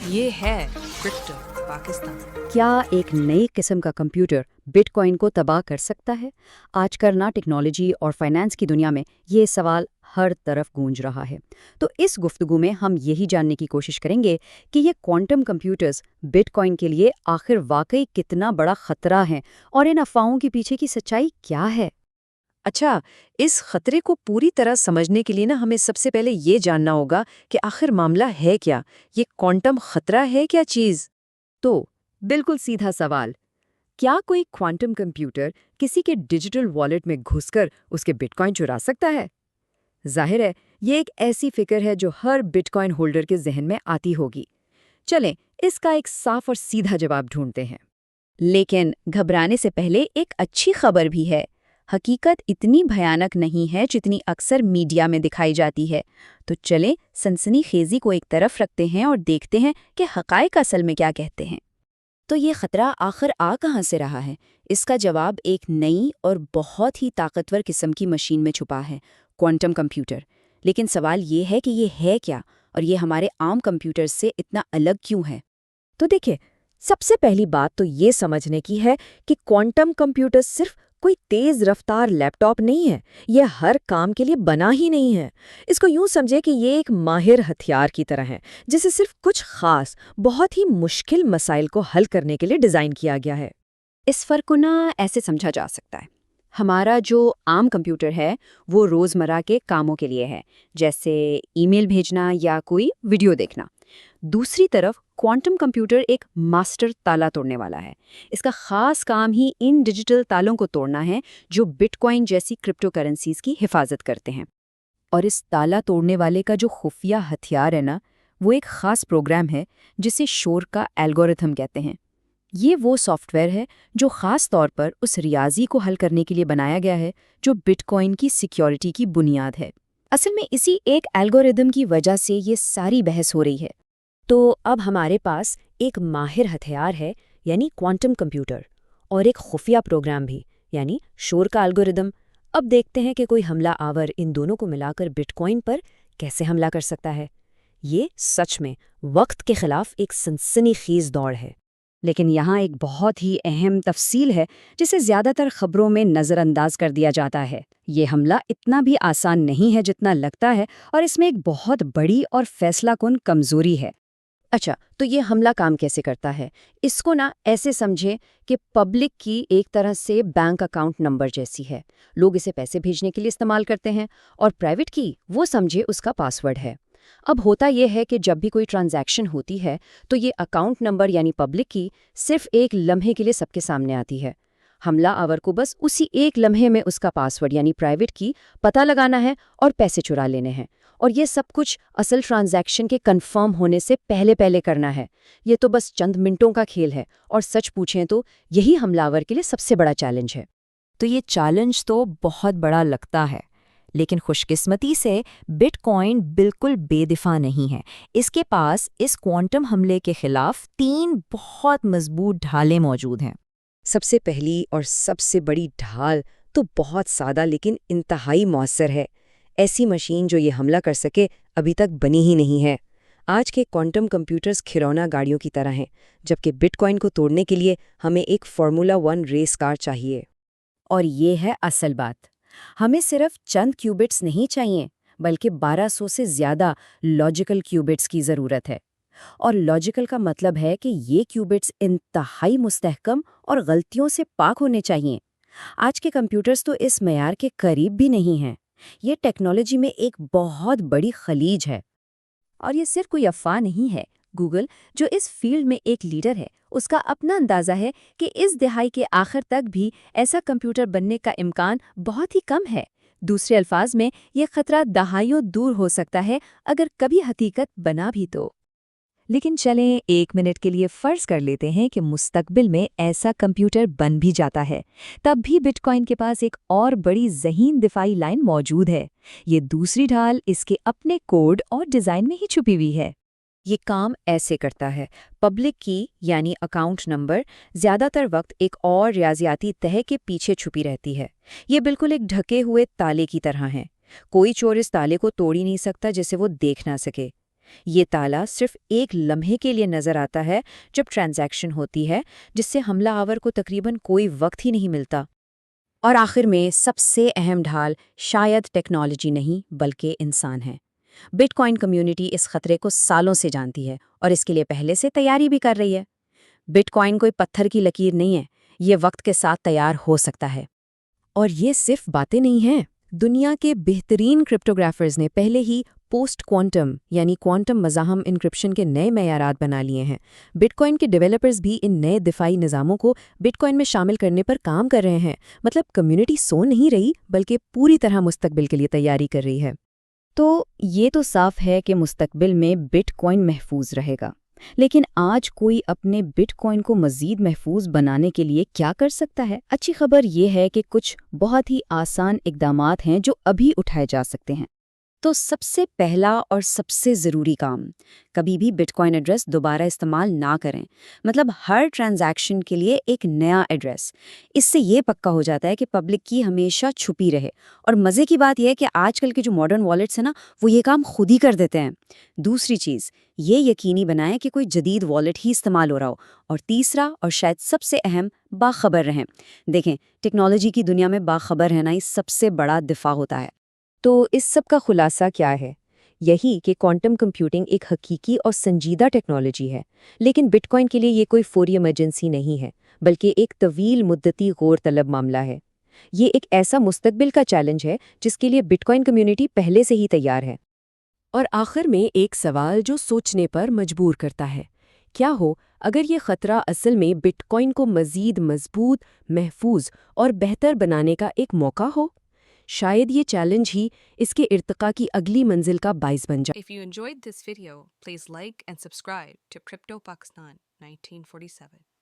یہ ہے کرپٹو پاکستان۔ کیا ایک نئی قسم کا کمپیوٹر بٹ کوائن کو تباہ کر سکتا ہے؟ آج کرنا ٹیکنالوجی اور فائنانس کی دنیا میں یہ سوال ہر طرف گونج رہا ہے۔ تو اس گفتگو میں ہم یہی جاننے کی کوشش کریں گے کہ یہ کوانٹم کمپیوٹرز بٹ کوائن کے لیے آخر واقعی کتنا بڑا خطرہ ہیں اور ان افواہوں کے پیچھے کی سچائی کیا ہے۔ اچھا، اس خطرے کو پوری طرح سمجھنے کے لیے ہمیں سب سے پہلے یہ جاننا ہوگا کہ آخر معاملہ ہے کیا؟ یہ کوانٹم خطرہ ہے کیا چیز؟ تو بالکل سیدھا سوال، کیا کوئی کوانٹم کمپیوٹر کسی کے ڈیجیٹل والیٹ میں گھس کر اس کے بٹ کوائن چرا سکتا ہے؟ ظاہر ہے یہ ایک ایسی فکر ہے جو ہر بٹ کوائن ہولڈر کے ذہن میں آتی ہوگی۔ چلیں اس کا ایک صاف اور سیدھا جواب ڈھونڈتے ہیں۔ لیکن گھبرانے سے پہلے ایک اچھی خبر بھی ہے۔ حقیقت اتنی بھیانک نہیں ہے جتنی اکثر میڈیا میں دکھائی جاتی ہے۔ تو چلیں سنسنی خیزی کو ایک طرف رکھتے ہیں اور دیکھتے ہیں کہ حقائق اصل میں کیا کہتے ہیں۔ تو یہ خطرہ آخر کہاں سے رہا ہے؟ اس کا جواب ایک نئی اور بہت ہی طاقتور قسم کی مشین میں چھپا ہے، کوانٹم کمپیوٹر۔ لیکن سوال یہ ہے کہ یہ ہے کیا، اور یہ ہمارے عام کمپیوٹر سے اتنا الگ کیوں ہے؟ تو دیکھیں، سب سے پہلی بات تو یہ سمجھنے کی ہے کہ کوانٹم کمپیوٹر صرف کوئی تیز رفتار لیپ ٹاپ نہیں ہے، یہ ہر کام کے لیے بنا ہی نہیں ہے۔ اس کو یوں سمجھے کہ یہ ایک ماہر ہتھیار کی طرح ہے جسے صرف کچھ خاص، بہت ہی مشکل مسائل کو حل کرنے کے لیے ڈیزائن کیا گیا ہے۔ اس فرق کو ایسے سمجھا جا سکتا ہے۔ ہمارا جو عام کمپیوٹر ہے وہ روزمرہ کے کاموں کے لیے ہے، جیسے ای میل بھیجنا یا کوئی ویڈیو دیکھنا۔ دوسری طرف کوانٹم کمپیوٹر ایک ماسٹر تالا توڑنے والا ہے۔ اس کا خاص کام ہی ان ڈیجیٹل تالوں کو توڑنا ہے جو بٹ کوائن جیسی کرپٹو کرنسیز کی حفاظت کرتے ہیں۔ اور اس تالا توڑنے والے کا جو خفیہ ہتھیار ہے وہ ایک خاص پروگرام ہے جسے شور کا الگورتھم کہتے ہیں۔ یہ وہ سافٹ ویئر ہے جو خاص طور پر اس ریاضی کو حل کرنے کے لیے بنایا گیا ہے جو بٹ کوائن کی سیکیورٹی کی بنیاد ہے۔ اصل میں اسی ایک الگورتھم کی وجہ سے یہ ساری بحث ہو رہی ہے۔ تو اب ہمارے پاس ایک ماہر ہتھیار ہے، یعنی کوانٹم کمپیوٹر، اور ایک خفیہ پروگرام بھی، یعنی شور کا الگورتھم۔ اب دیکھتے ہیں کہ کوئی حملہ آور ان دونوں کو ملا کر بٹ کوائن پر کیسے حملہ کر سکتا ہے۔ یہ سچ میں وقت کے خلاف ایک سنسنی خیز دوڑ ہے۔ لیکن یہاں ایک بہت ہی اہم تفصیل ہے جسے زیادہ تر خبروں میں نظر انداز کر دیا جاتا ہے۔ یہ حملہ اتنا بھی آسان نہیں ہے جتنا لگتا ہے، اور اس میں ایک بہت بڑی اور فیصلہ کن کمزوری ہے۔ اچھا، تو یہ حملہ کام کیسے کرتا ہے؟ اس کو ایسے سمجھے کہ پبلک کی ایک طرح سے بینک اکاؤنٹ نمبر جیسی ہے، لوگ اسے پیسے بھیجنے کے لیے استعمال کرتے ہیں، اور پرائیویٹ کی وہ سمجھے اس کا پاس ورڈ ہے۔ اب ہوتا یہ ہے کہ جب بھی کوئی ٹرانزیکشن ہوتی ہے تو یہ اکاؤنٹ نمبر یعنی پبلک کی صرف ایک لمحے کے لیے سب کے سامنے آتی ہے۔ حملہ آور کو بس اسی ایک لمحے میں اس کا پاس ورڈ یعنی پرائیویٹ کی پتہ لگانا ہے اور پیسے چرا لینے ہیں، اور یہ سب کچھ اصل ٹرانزیکشن کے کنفرم ہونے سے پہلے کرنا ہے۔ یہ تو بس چند منٹوں کا کھیل ہے، اور سچ پوچھیں تو یہی حملہ آور کے لیے سب سے بڑا چیلنج ہے۔ تو یہ چیلنج تو بہت بڑا لگتا ہے، لیکن خوش قسمتی سے بٹ کوائن بالکل بے دفاع نہیں ہے۔ اس کے پاس اس کوانٹم حملے کے خلاف 3 بہت مضبوط ڈھالیں موجود ہیں۔ سب سے پہلی اور سب سے بڑی ڈھال تو بہت سادہ لیکن انتہائی مؤثر ہے۔ ایسی مشین جو یہ حملہ کر سکے ابھی تک بنی ہی نہیں ہے۔ آج کے کوانٹم کمپیوٹرز کھلونا گاڑیوں کی طرح ہیں، جبکہ بٹ کوائن کو توڑنے کے لیے ہمیں ایک فارمولا 1 ریس کار چاہیے۔ اور یہ ہے اصل بات، ہمیں صرف چند کیوبٹس نہیں چاہیے، بلکہ 1200 سے زیادہ لاجیکل کیوبٹس کی ضرورت ہے۔ اور لاجیکل کا مطلب ہے کہ یہ کیوبٹس انتہائی مستحکم اور غلطیوں سے پاک ہونے چاہیے۔ آج کے کمپیوٹرز تو اس معیار کے قریب بھی نہیں ہیں۔ یہ ٹیکنالوجی میں ایک بہت بڑی خلیج ہے۔ اور یہ صرف کوئی افواہ نہیں ہے۔ گوگل، جو اس فیلڈ میں ایک لیڈر ہے، اس کا اپنا اندازہ ہے کہ اس دہائی کے آخر تک بھی ایسا کمپیوٹر بننے کا امکان بہت ہی کم ہے۔ دوسرے الفاظ میں یہ خطرہ دہائیوں دور ہو سکتا ہے اگر کبھی حقیقت بنا بھی تو۔ لیکن چلیں 1 منٹ کے لیے فرض کر لیتے ہیں کہ مستقبل میں ایسا کمپیوٹر بن بھی جاتا ہے، تب بھی بٹ کوائن کے پاس ایک اور بڑی ذہین دفاعی لائن موجود ہے۔ یہ دوسری ڈھال اس کے اپنے کوڈ اور ڈیزائن میں ہی چھپی ہوئی ہے۔ یہ کام ایسے کرتا ہے، پبلک کی یعنی اکاؤنٹ نمبر زیادہ تر وقت ایک اور ریاضیاتی تہے کے پیچھے چھپی رہتی ہے۔ یہ بالکل ایک ڈھکے ہوئے تالے کی طرح ہے۔ کوئی چور اس تالے کو توڑ ہی نہیں سکتا جسے وہ دیکھ نہ سکے۔ یہ تالا صرف ایک لمحے کے لیے نظر آتا ہے جب ٹرانزیکشن ہوتی ہے، جس سے حملہ آور کو تقریباً کوئی وقت ہی نہیں ملتا۔ اور آخر میں سب سے اہم ڈھال شاید ٹیکنالوجی نہیں بلکہ انسان ہے۔ بٹ کوائن کمیونٹی اس خطرے کو سالوں سے جانتی ہے اور اس کے لیے پہلے سے تیاری بھی کر رہی ہے۔ بٹ کوائن کوئی پتھر کی لکیر نہیں ہے، یہ وقت کے ساتھ تیار ہو سکتا ہے۔ اور یہ صرف باتیں نہیں ہیں، دنیا کے بہترین کرپٹوگرافرز نے پہلے ہی پوسٹ کوانٹم یعنی کوانٹم مزاحم انکرپشن کے نئے معیارات بنا لیے ہیں۔ بٹ کوائن کے ڈیولپرز بھی ان نئے دفاعی نظاموں کو بٹ کوائن میں شامل کرنے پر کام کر رہے ہیں، مطلب کمیونٹی سو نہیں رہی بلکہ پوری طرح مستقبل کے لیے تیاری کر رہی ہے۔ تو یہ تو صاف ہے کہ مستقبل میں بٹ کوائن محفوظ رہے گا، لیکن آج کوئی اپنے بٹ کوائن کو مزید محفوظ بنانے کے لیے کیا کر سکتا ہے؟ اچھی خبر یہ ہے کہ کچھ بہت ہی آسان اقدامات ہیں جو ابھی اٹھائے جا سکتے ہیں۔ تو سب سے پہلا اور سب سے ضروری کام، کبھی بھی بٹ کوائن ایڈریس دوبارہ استعمال نہ کریں، مطلب ہر ٹرانزیکشن کے لیے ایک نیا ایڈریس۔ اس سے یہ پکا ہو جاتا ہے کہ پبلک کی ہمیشہ چھپی رہے۔ اور مزے کی بات یہ ہے کہ آج کل کے جو ماڈرن والیٹس ہیں نا، وہ یہ کام خود ہی کر دیتے ہیں۔ دوسری چیز، یہ یقینی بنائیں کہ کوئی جدید والیٹ ہی استعمال ہو رہا ہو۔ اور تیسرا اور شاید سب سے اہم، باخبر رہیں۔ دیکھیں، ٹیکنالوجی کی دنیا میں باخبر رہنا ہی سب سے بڑا دفاع ہوتا ہے۔ تو اس سب کا خلاصہ کیا ہے؟ یہی کہ کوانٹم کمپیوٹنگ ایک حقیقی اور سنجیدہ ٹیکنالوجی ہے، لیکن بٹ کوائن کے لیے یہ کوئی فوری ایمرجنسی نہیں ہے، بلکہ ایک طویل مدتی غور طلب معاملہ ہے۔ یہ ایک ایسا مستقبل کا چیلنج ہے جس کے لیے بٹ کوائن کمیونٹی پہلے سے ہی تیار ہے۔ اور آخر میں ایک سوال جو سوچنے پر مجبور کرتا ہے، کیا ہو اگر یہ خطرہ اصل میں بٹ کوائن کو مزید مضبوط، محفوظ اور بہتر بنانے کا ایک موقع ہو؟ شاید یہ چیلنج ہی اس کے ارتقاء کی اگلی منزل کا باعث بن جائے۔ If you enjoyed this video, please like and subscribe to Crypto Pakistan 1947.